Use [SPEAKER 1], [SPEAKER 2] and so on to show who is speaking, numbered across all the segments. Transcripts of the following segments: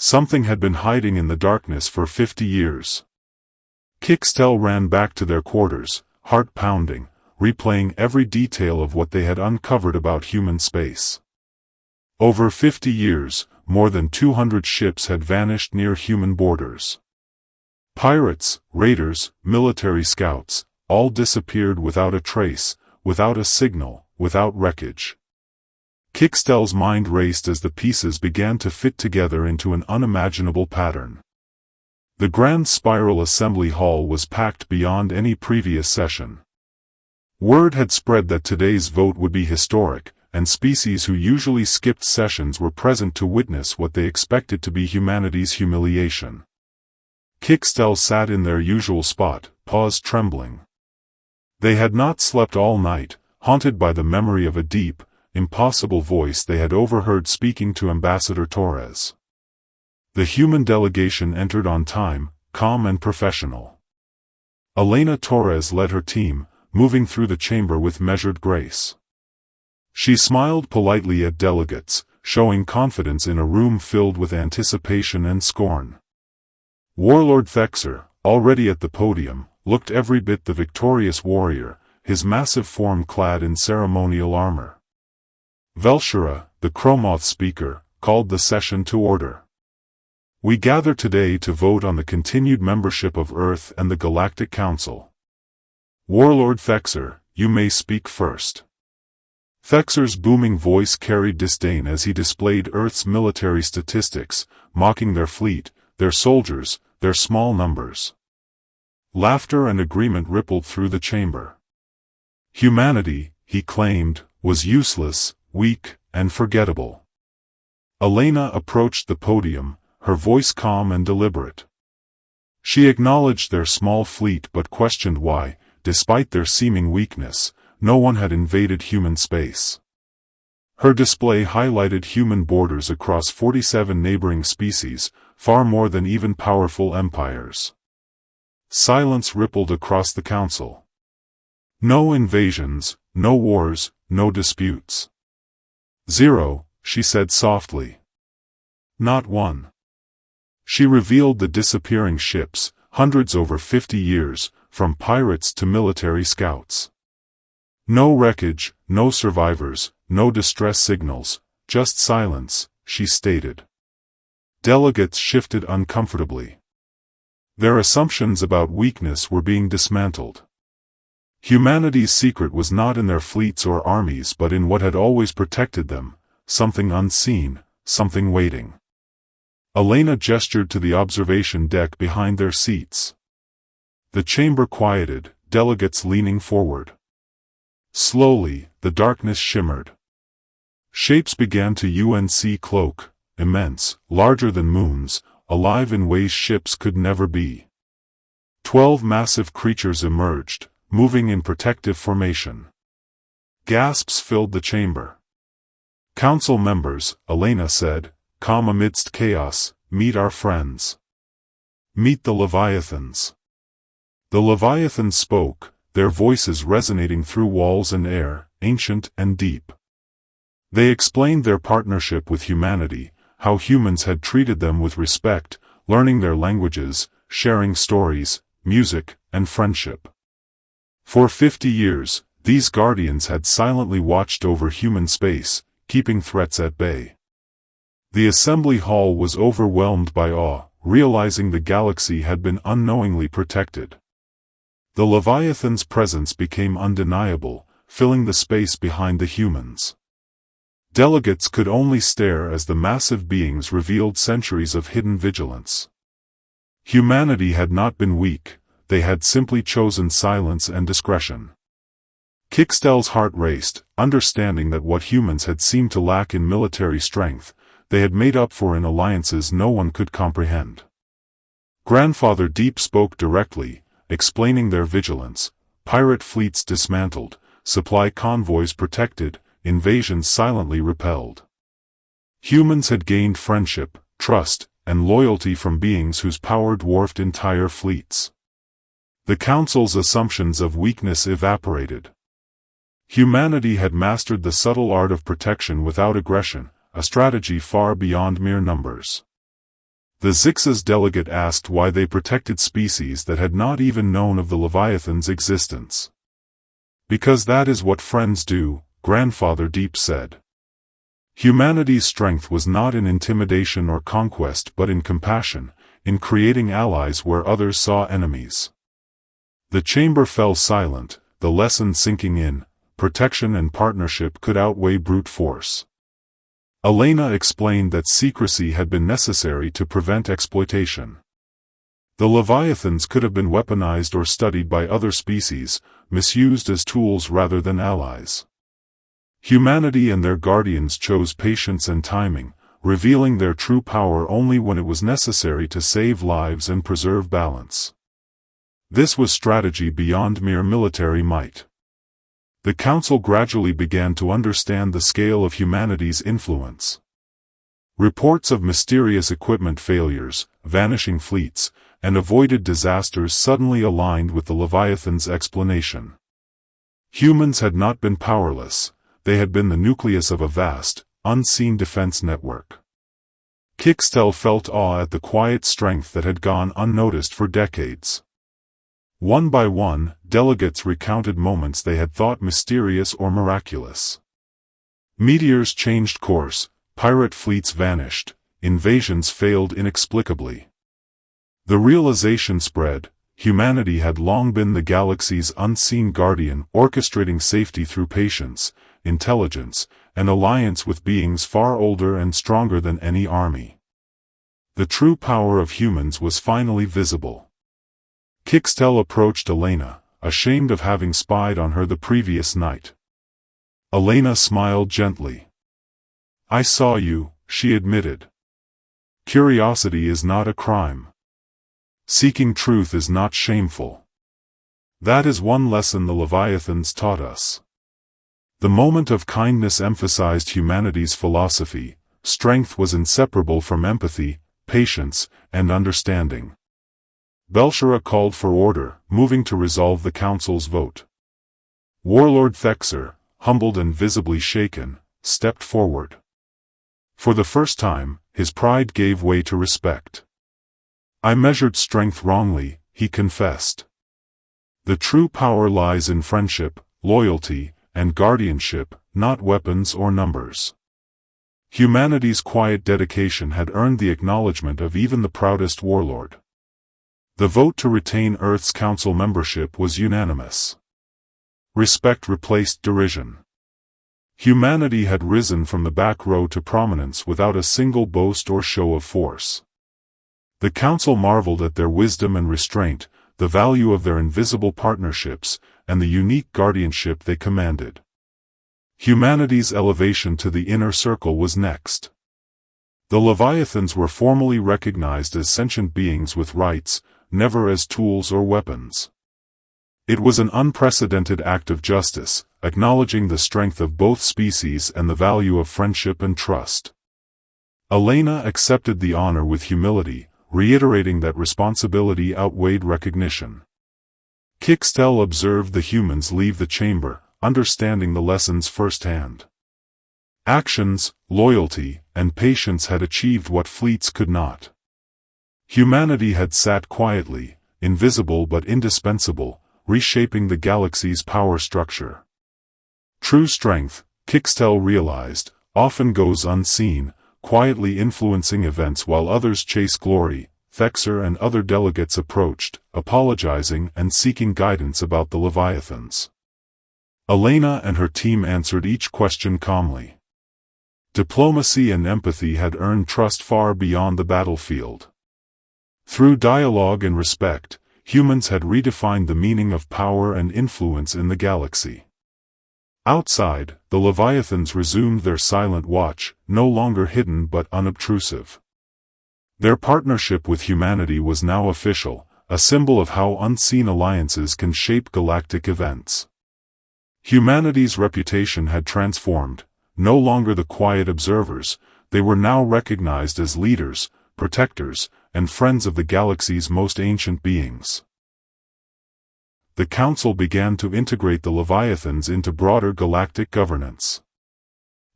[SPEAKER 1] Something had been hiding in the darkness for 50 years. Kixtel ran back to their quarters, heart pounding, replaying every detail of what they had uncovered about human space. Over 50 years, more than 200 ships had vanished near human borders. Pirates, raiders, military scouts, all disappeared without a trace, without a signal, without wreckage. Kixtel's mind raced as the pieces began to fit together into an unimaginable pattern. The Grand Spiral Assembly Hall was packed beyond any previous session. Word had spread that today's vote would be historic, and species who usually skipped sessions were present to witness what they expected to be humanity's humiliation. Kixtel sat in their usual spot, paws trembling. They had not slept all night, haunted by the memory of a deep, impossible voice they had overheard speaking to Ambassador Torres. The human delegation entered on time, calm and professional. Elena Torres led her team, moving through the chamber with measured grace. She smiled politely at delegates, showing confidence in a room filled with anticipation and scorn. Warlord Thexer, already at the podium, looked every bit the victorious warrior, his massive form clad in ceremonial armor. Velshura, the Chromoth speaker, called the session to order. We gather today to vote on the continued membership of Earth and the Galactic Council. Warlord Thexer, you may speak first. Thexer's booming voice carried disdain as he displayed Earth's military statistics, mocking their fleet, their soldiers, their small numbers. Laughter and agreement rippled through the chamber. Humanity, he claimed, was useless, weak, and forgettable. Elena approached the podium, her voice calm and deliberate. She acknowledged their small fleet but questioned why, despite their seeming weakness, no one had invaded human space. Her display highlighted human borders across 47 neighboring species, far more than even powerful empires. Silence rippled across the council. No invasions, no wars, no disputes. Zero, she said softly. Not one. She revealed the disappearing ships, hundreds over 50 years, from pirates to military scouts. No wreckage, no survivors, no distress signals, just silence, she stated. Delegates shifted uncomfortably. Their assumptions about weakness were being dismantled. Humanity's secret was not in their fleets or armies but in what had always protected them, something unseen, something waiting. Elena gestured to the observation deck behind their seats. The chamber quieted, delegates leaning forward. Slowly, the darkness shimmered. Shapes began to cloak, immense, larger than moons, alive in ways ships could never be. 12 massive creatures emerged, moving in protective formation. Gasps filled the chamber. Council members, Elena said, calm amidst chaos, meet our friends. Meet the Leviathans. The Leviathans spoke, their voices resonating through walls and air, ancient and deep. They explained their partnership with humanity, how humans had treated them with respect, learning their languages, sharing stories, music, and friendship. For 50 years, these guardians had silently watched over human space, keeping threats at bay. The assembly hall was overwhelmed by awe, realizing the galaxy had been unknowingly protected. The Leviathan's presence became undeniable, filling the space behind the humans. Delegates could only stare as the massive beings revealed centuries of hidden vigilance. Humanity had not been weak, they had simply chosen silence and discretion. Kixtel's heart raced, understanding that what humans had seemed to lack in military strength, they had made up for in alliances no one could comprehend. Grandfather Deep spoke directly, explaining their vigilance, pirate fleets dismantled, supply convoys protected, invasions silently repelled. Humans had gained friendship, trust, and loyalty from beings whose power dwarfed entire fleets. The Council's assumptions of weakness evaporated. Humanity had mastered the subtle art of protection without aggression, a strategy far beyond mere numbers. The Zix's delegate asked why they protected species that had not even known of the Leviathan's existence. "Because that is what friends do," Grandfather Deep said. Humanity's strength was not in intimidation or conquest but in compassion, in creating allies where others saw enemies. The chamber fell silent, the lesson sinking in: protection and partnership could outweigh brute force. Elena explained that secrecy had been necessary to prevent exploitation. The Leviathans could have been weaponized or studied by other species, misused as tools rather than allies. Humanity and their guardians chose patience and timing, revealing their true power only when it was necessary to save lives and preserve balance. This was strategy beyond mere military might. The Council gradually began to understand the scale of humanity's influence. Reports of mysterious equipment failures, vanishing fleets, and avoided disasters suddenly aligned with the Leviathan's explanation. Humans had not been powerless, they had been the nucleus of a vast, unseen defense network. Kixtel felt awe at the quiet strength that had gone unnoticed for decades. One by one, delegates recounted moments they had thought mysterious or miraculous. Meteors changed course, pirate fleets vanished, invasions failed inexplicably. The realization spread: humanity had long been the galaxy's unseen guardian, orchestrating safety through patience, intelligence, and alliance with beings far older and stronger than any army. The true power of humans was finally visible. Kixtel approached Elena, ashamed of having spied on her the previous night. Elena smiled gently. "I saw you," she admitted. "Curiosity is not a crime. Seeking truth is not shameful. That is one lesson the Leviathans taught us." The moment of kindness emphasized humanity's philosophy: strength was inseparable from empathy, patience, and understanding. Belshara called for order, moving to resolve the Council's vote. Warlord Thexer, humbled and visibly shaken, stepped forward. For the first time, his pride gave way to respect. "I measured strength wrongly," he confessed. "The true power lies in friendship, loyalty, and guardianship, not weapons or numbers." Humanity's quiet dedication had earned the acknowledgement of even the proudest warlord. The vote to retain Earth's Council membership was unanimous. Respect replaced derision. Humanity had risen from the back row to prominence without a single boast or show of force. The Council marveled at their wisdom and restraint, the value of their invisible partnerships, and the unique guardianship they commanded. Humanity's elevation to the inner circle was next. The Leviathans were formally recognized as sentient beings with rights, never as tools or weapons. It was an unprecedented act of justice, acknowledging the strength of both species and the value of friendship and trust. Elena accepted the honor with humility, reiterating that responsibility outweighed recognition. Kixtel observed the humans leave the chamber, understanding the lessons firsthand. Actions, loyalty, and patience had achieved what fleets could not. Humanity had sat quietly, invisible but indispensable, reshaping the galaxy's power structure. True strength, Kixtel realized, often goes unseen, quietly influencing events while others chase glory. Thexer and other delegates approached, apologizing and seeking guidance about the Leviathans. Elena and her team answered each question calmly. Diplomacy and empathy had earned trust far beyond the battlefield. Through dialogue and respect, humans had redefined the meaning of power and influence in the galaxy. Outside, the Leviathans resumed their silent watch, no longer hidden but unobtrusive. Their partnership with humanity was now official, a symbol of how unseen alliances can shape galactic events. Humanity's reputation had transformed. No longer the quiet observers, they were now recognized as leaders, protectors, and friends of the galaxy's most ancient beings. The Council began to integrate the Leviathans into broader galactic governance.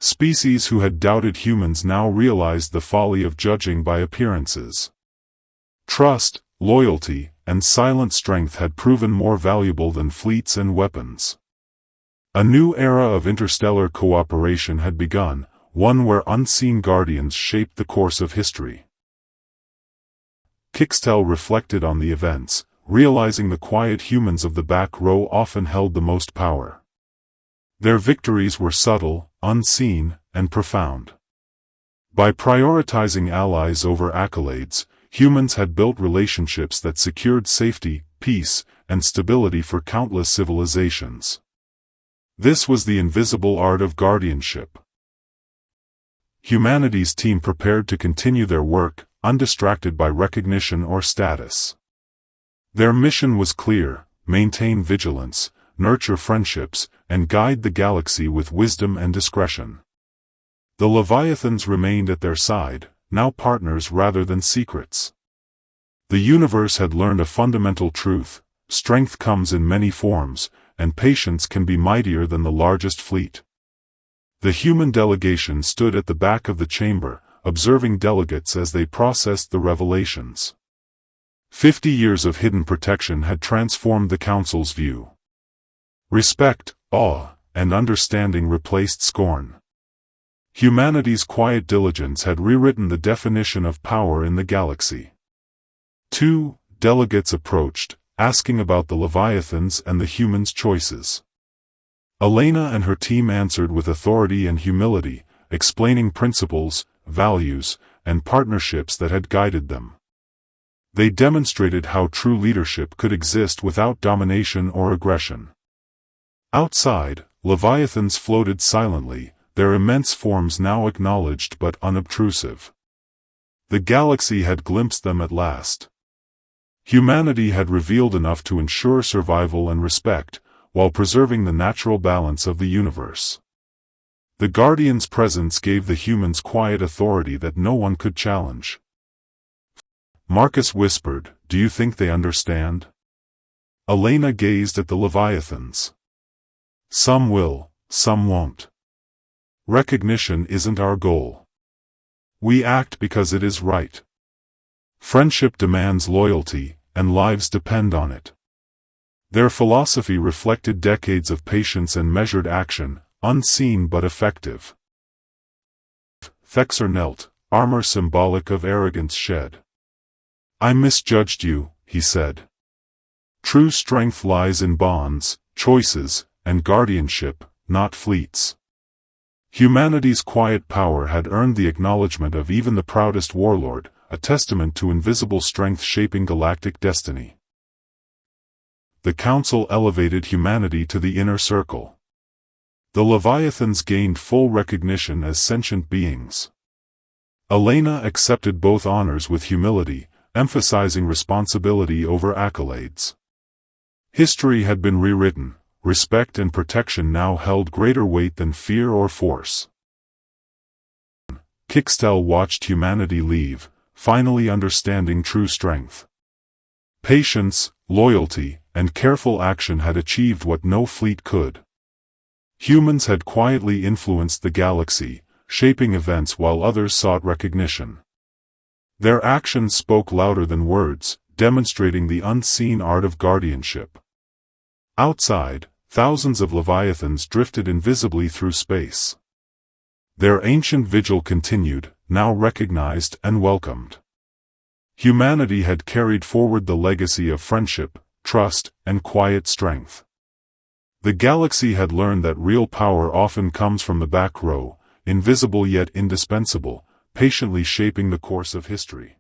[SPEAKER 1] Species who had doubted humans now realized the folly of judging by appearances. Trust, loyalty, and silent strength had proven more valuable than fleets and weapons. A new era of interstellar cooperation had begun, one where unseen guardians shaped the course of history. Kixtel reflected on the events, realizing the quiet humans of the back row often held the most power. Their victories were subtle, unseen, and profound. By prioritizing allies over accolades, humans had built relationships that secured safety, peace, and stability for countless civilizations. This was the invisible art of guardianship. Humanity's team prepared to continue their work, undistracted by recognition or status. Their mission was clear: maintain vigilance, nurture friendships, and guide the galaxy with wisdom and discretion. The Leviathans remained at their side, now partners rather than secrets. The universe had learned a fundamental truth: strength comes in many forms, and patience can be mightier than the largest fleet. The human delegation stood at the back of the chamber, observing delegates as they processed the revelations. 50 years of hidden protection had transformed the Council's view. Respect, awe, and understanding replaced scorn. Humanity's quiet diligence had rewritten the definition of power in the galaxy. 2 delegates approached, asking about the Leviathans and the humans' choices. Elena and her team answered with authority and humility, explaining principles, values, and partnerships that had guided them. They demonstrated how true leadership could exist without domination or aggression. Outside, Leviathans floated silently, their immense forms now acknowledged but unobtrusive. The galaxy had glimpsed them at last. Humanity had revealed enough to ensure survival and respect, while preserving the natural balance of the universe. The Guardian's presence gave the humans quiet authority that no one could challenge. Marcus whispered, "Do you think they understand?" Elena gazed at the Leviathans. "Some will, some won't. Recognition isn't our goal. We act because it is right. Friendship demands loyalty, and lives depend on it." Their philosophy reflected decades of patience and measured action, unseen but effective. Thexer knelt, armor symbolic of arrogance shed. "I misjudged you," he said. "True strength lies in bonds, choices, and guardianship, not fleets." Humanity's quiet power had earned the acknowledgement of even the proudest warlord, a testament to invisible strength shaping galactic destiny. The Council elevated humanity to the inner circle. The Leviathans gained full recognition as sentient beings. Elena accepted both honors with humility, emphasizing responsibility over accolades. History had been rewritten. Respect and protection now held greater weight than fear or force. Kixtel watched humanity leave, finally understanding true strength. Patience, loyalty, and careful action had achieved what no fleet could. Humans had quietly influenced the galaxy, shaping events while others sought recognition. Their actions spoke louder than words, demonstrating the unseen art of guardianship. Outside, thousands of Leviathans drifted invisibly through space. Their ancient vigil continued, now recognized and welcomed. Humanity had carried forward the legacy of friendship, trust, and quiet strength. The galaxy had learned that real power often comes from the back row, invisible yet indispensable, patiently shaping the course of history.